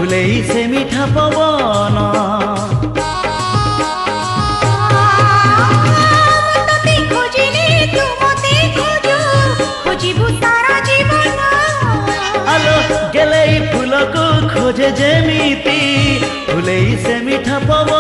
ফুলেই সে মিঠা পবন। আলো গেলেই ফুলকু খোঁজে যেমিতি ফুলেই সে মিঠা পবন।